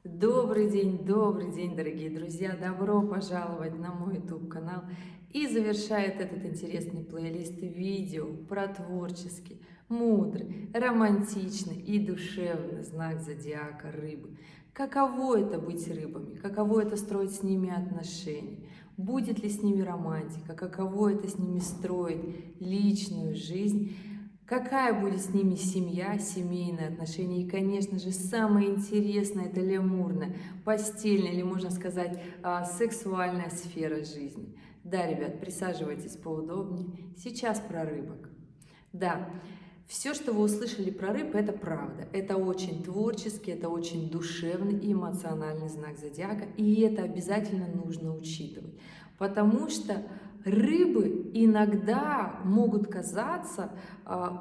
Добрый день, дорогие друзья! Добро пожаловать на мой YouTube-канал. И завершает этот интересный плейлист видео про творческий, мудрый, романтичный и душевный знак зодиака рыбы. Каково это быть рыбами? Каково это строить с ними отношения? Будет ли с ними романтика? Каково это с ними строить личную жизнь? Какая будет с ними семья, семейные отношения? И, конечно же, самое интересное – это лямурная, постельная, или, можно сказать, сексуальная сфера жизни. Да, ребят, присаживайтесь поудобнее. Сейчас про рыбок. Да, все, что вы услышали про рыб, это правда. Это очень творческий, это очень душевный и эмоциональный знак зодиака. И это обязательно нужно учитывать. Потому что рыбы иногда могут казаться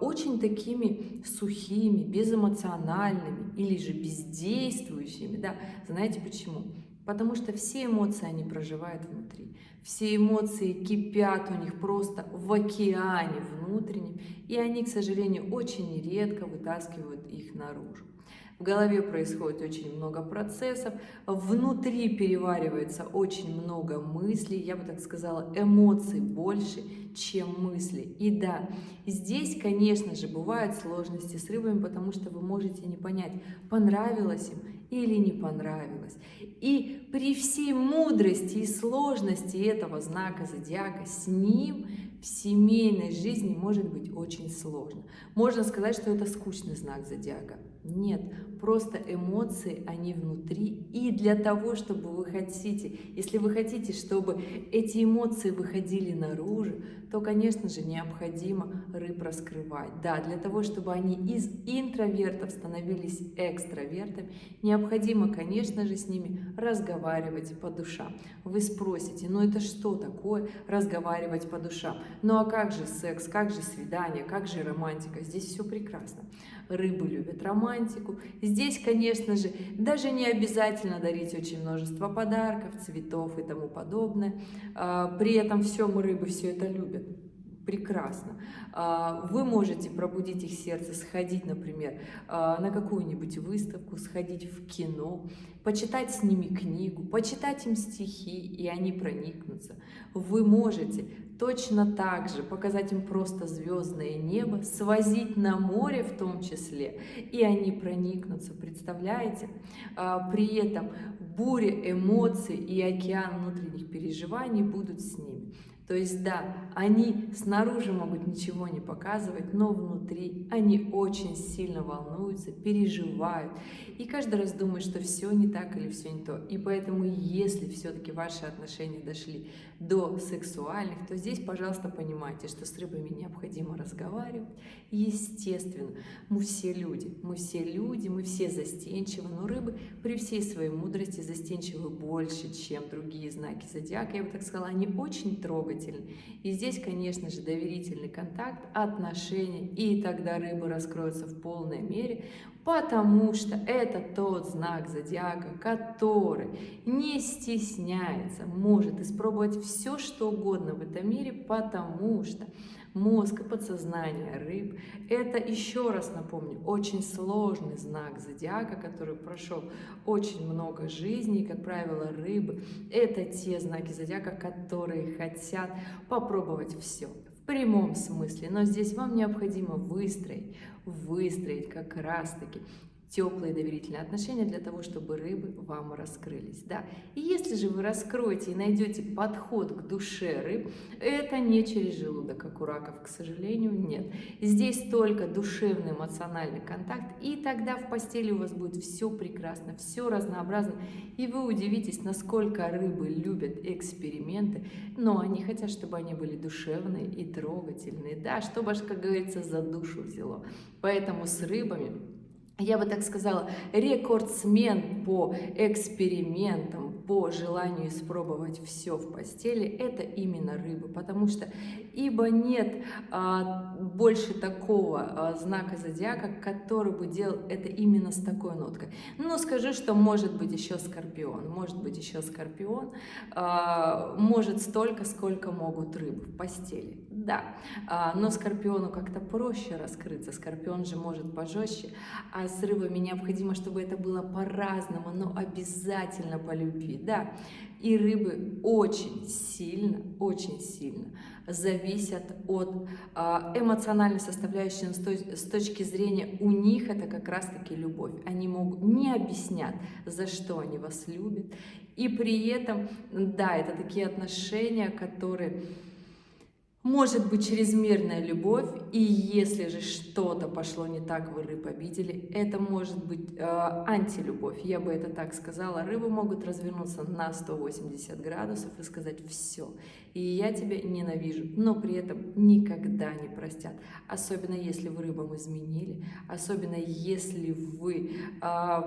очень такими сухими, безэмоциональными или же бездействующими. Да? Знаете почему? Потому что все эмоции они проживают внутри. Все эмоции кипят у них просто в океане внутреннем, и они, к сожалению, очень редко вытаскивают их наружу. В голове происходит очень много процессов, внутри переваривается очень много мыслей, я бы так сказала, эмоций больше, чем мысли. И да, здесь, конечно же, бывают сложности с рыбами, потому что вы можете не понять, понравилось им или не понравилось. И при всей мудрости и сложности этого знака зодиака с ним в семейной жизни может быть очень сложно. Можно сказать, что это скучный знак зодиака. Нет, просто эмоции, они внутри. И для того, чтобы вы хотите, если вы хотите, чтобы эти эмоции выходили наружу, то, конечно же, необходимо рыб раскрывать. Да, для того, чтобы они из интровертов становились экстравертами, необходимо, конечно же, с ними разговаривать по душам. Вы спросите, ну это что такое разговаривать по душам? Ну а как же секс, как же свидание, как же романтика? Здесь все прекрасно. Рыбы любят романтику. Здесь, конечно же, даже не обязательно дарить очень множество подарков, цветов и тому подобное. При этом всем рыбы все это любят. Прекрасно. Вы можете пробудить их сердце, сходить, например, на какую-нибудь выставку, сходить в кино, почитать с ними книгу, почитать им стихи, и они проникнутся. Вы можете точно так же показать им просто звездное небо, свозить на море в том числе, и они проникнутся, представляете? При этом буря эмоций и океан внутренних переживаний будут с ними. То есть, да, они снаружи могут ничего не показывать, но внутри они очень сильно волнуются, переживают. И каждый раз думают, что все не так или все не то. И поэтому, если все-таки ваши отношения дошли до сексуальных, то здесь, пожалуйста, понимайте, что с рыбами необходимо разговаривать. Естественно, мы все люди, мы все застенчивы, но рыбы при всей своей мудрости застенчивы больше, чем другие знаки зодиака. Я бы так сказала, они очень трогательны. И здесь, конечно же, доверительный контакт, отношения, и тогда рыбы раскроются в полной мере, потому что это тот знак зодиака, который не стесняется, может испробовать все, что угодно в этом мире, потому что мозг и подсознание рыб – это, еще раз напомню, очень сложный знак зодиака, который прошел очень много жизней. Как правило, рыбы – это те знаки зодиака, которые хотят попробовать все. В прямом смысле, но здесь вам необходимо выстроить как раз-таки теплые доверительные отношения для того, чтобы рыбы вам раскрылись. Да? И если же вы раскроете и найдете подход к душе рыб, это не через желудок, как у раков, к сожалению, нет. Здесь только душевный эмоциональный контакт, и тогда в постели у вас будет все прекрасно, все разнообразно, и вы удивитесь, насколько рыбы любят эксперименты, но они хотят, чтобы они были душевные и трогательные, да, чтобы аж, как говорится, за душу взяло. Поэтому с рыбами, я бы так сказала, рекордсмен по экспериментам, по желанию испробовать все в постели, это именно рыбы, потому что ибо нет больше такого знака зодиака, который бы делал это именно с такой ноткой. Ну, скажу, что может быть еще скорпион, может столько, сколько могут рыбы в постели. Да, но Скорпиону как-то проще раскрыться, Скорпион же может пожестче, а с рыбами необходимо, чтобы это было по-разному, но обязательно по любви, да. И рыбы очень сильно зависят от эмоциональной составляющей, но с точки зрения у них это как раз-таки любовь. Они могут не объяснять, за что они вас любят, и при этом, да, это такие отношения, которые... Может быть чрезмерная любовь, и если же что-то пошло не так, вы рыб обидели, это может быть антилюбовь, я бы это так сказала. Рыбы могут развернуться на 180 градусов и сказать «все, и я тебя ненавижу», но при этом никогда не простят. Особенно если вы рыбам изменили, особенно если вы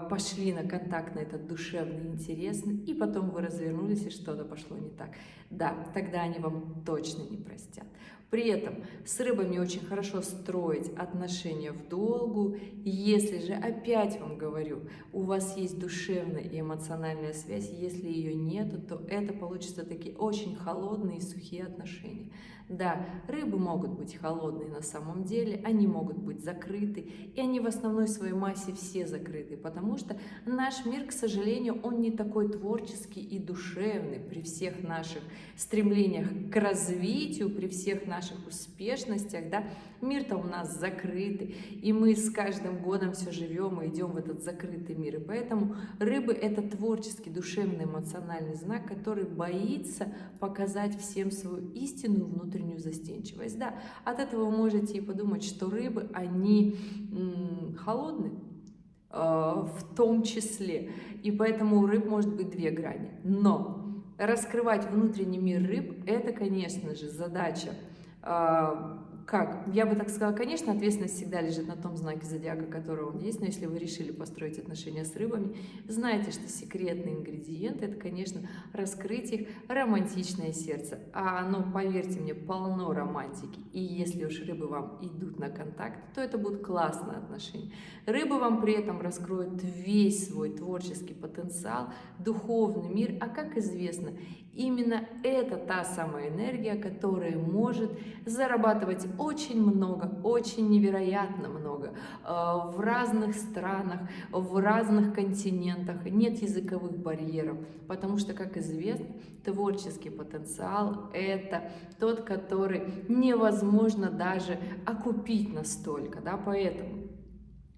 пошли на контакт на этот душевный, интересный, и потом вы развернулись, и что-то пошло не так. Да, тогда они вам точно не простят. При этом с рыбами очень хорошо строить отношения в долгу. Если же, опять вам говорю, у вас есть душевная и эмоциональная связь, если ее нету, то это получится такие очень холодные и сухие отношения. Да, рыбы могут быть холодные на самом деле, они могут быть закрыты, и они в основной своей массе все закрыты, потому что наш мир, к сожалению, он не такой творческий и душевный при всех наших стремлениях к развитию, при всех наших успешностях, да, мир-то у нас закрытый, и мы с каждым годом все живем и идем в этот закрытый мир, и поэтому рыбы — это творческий, душевный, эмоциональный знак, который боится показать всем свою истинную внутреннюю застенчивость, да, от этого вы можете и подумать, что рыбы, они холодные, в том числе, и поэтому у рыб может быть две грани, но раскрывать внутренний мир рыб — это, конечно же, задача, как, я бы так сказала, конечно, ответственность всегда лежит на том знаке зодиака, который он есть, но если вы решили построить отношения с рыбами, знайте, что секретный ингредиент — это, конечно, раскрыть их романтичное сердце, а оно, поверьте мне, полно романтики, и если уж рыбы вам идут на контакт, то это будут классные отношения. Рыбы вам при этом раскроют весь свой творческий потенциал, духовный мир, а как известно, именно это та самая энергия, которая может зарабатывать очень много, очень невероятно много в разных странах, в разных континентах. Нет языковых барьеров, потому что, как известно, творческий потенциал — это тот, который невозможно даже окупить настолько, да, поэтому...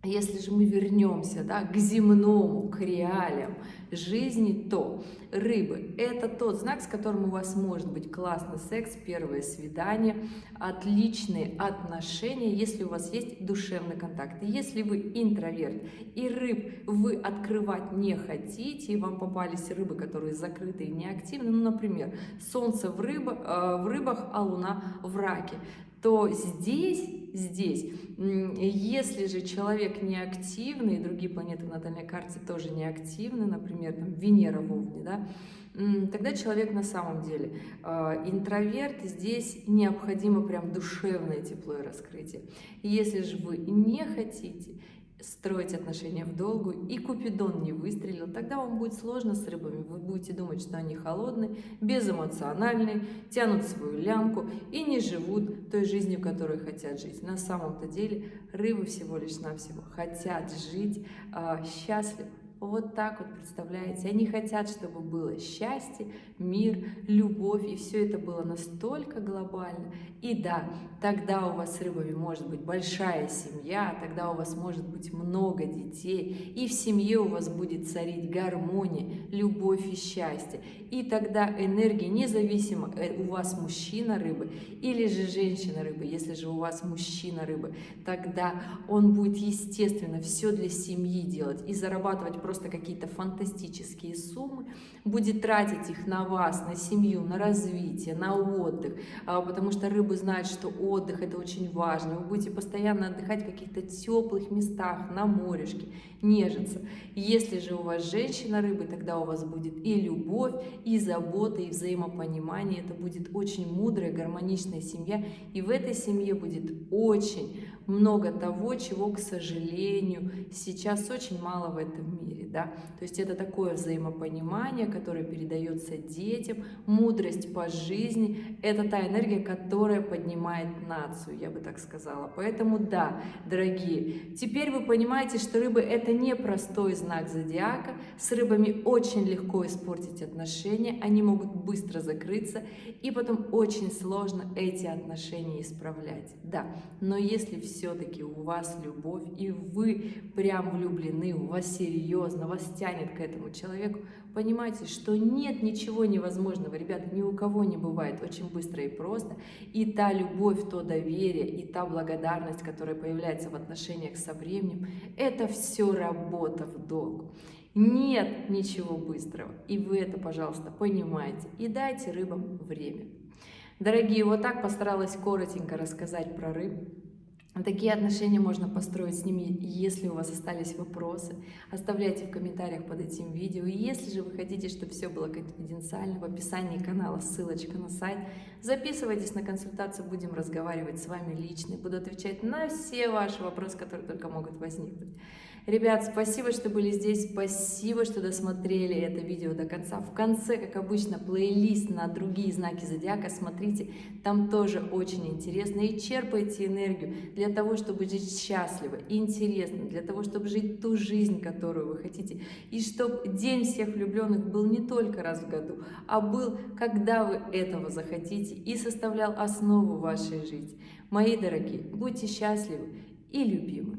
Если же мы вернемся, да, к земному, к реалиям жизни, то рыбы — это тот знак, с которым у вас может быть классный секс, первое свидание, отличные отношения, если у вас есть душевный контакт. Если вы интроверт и рыб вы открывать не хотите, и вам попались рыбы, которые закрыты и неактивны, ну, например, Солнце в рыбах, а Луна в Раке, то здесь, если же человек неактивный, и другие планеты в натальной карте тоже неактивны, например, там Венера в Овне, да, тогда человек на самом деле интроверт, здесь необходимо прям душевное тепло и раскрытие. Если же вы не хотите строить отношения в долгу, и Купидон не выстрелил, тогда вам будет сложно с рыбами. Вы будете думать, что они холодные, безэмоциональные, тянут свою лямку и не живут той жизнью, которой хотят жить. На самом-то деле рыбы всего лишь навсего хотят жить счастливо. Вот так вот, представляете, они хотят, чтобы было счастье, мир, любовь, и все это было настолько глобально. И да, тогда у вас с рыбами может быть большая семья, тогда у вас может быть много детей, и в семье у вас будет царить гармония, любовь и счастье. И тогда энергия, независимо, у вас мужчина рыбы или же женщина рыбы, если же у вас мужчина рыбы, тогда он будет, естественно, все для семьи делать и зарабатывать просто какие-то фантастические суммы, будет тратить их на вас, на семью, на развитие, на отдых, потому что рыбы знают, что отдых — это очень важно. Вы будете постоянно отдыхать в каких-то теплых местах, на морешке, нежиться. Если же у вас женщина рыбы, тогда у вас будет и любовь, и забота, и взаимопонимание. Это будет очень мудрая, гармоничная семья, и в этой семье будет очень много того, чего, к сожалению, сейчас очень мало в этом мире, да. То есть это такое взаимопонимание, которое передается детям, мудрость по жизни, это та энергия, которая поднимает нацию, я бы так сказала. Поэтому да, дорогие, теперь вы понимаете, что рыбы — это не простой знак зодиака, с рыбами очень легко испортить отношения, они могут быстро закрыться, и потом очень сложно эти отношения исправлять. Да, но если все-таки у вас любовь, и вы прям влюблены, у вас серьезно, вас тянет к этому человеку, понимайте, что нет ничего невозможного, ребята, ни у кого не бывает очень быстро и просто, и та любовь, то доверие, и та благодарность, которая появляется в отношениях со временем, это все работа в долг. Нет ничего быстрого, и вы это, пожалуйста, понимаете, и дайте рыбам время. Дорогие, вот так постаралась коротенько рассказать про рыб. Такие отношения можно построить с ними, если у вас остались вопросы. Оставляйте в комментариях под этим видео. И если же вы хотите, чтобы все было конфиденциально, в описании канала ссылочка на сайт. Записывайтесь на консультацию, будем разговаривать с вами лично. Буду отвечать на все ваши вопросы, которые только могут возникнуть. Ребят, спасибо, что были здесь, спасибо, что досмотрели это видео до конца. В конце, как обычно, плейлист на другие знаки зодиака. Смотрите, там тоже очень интересно. И черпайте энергию для того, чтобы жить счастливо и интересно, для того, чтобы жить ту жизнь, которую вы хотите. И чтобы День всех влюбленных был не только раз в году, а был, когда вы этого захотите, и составлял основу вашей жизни. Мои дорогие, будьте счастливы и любимы.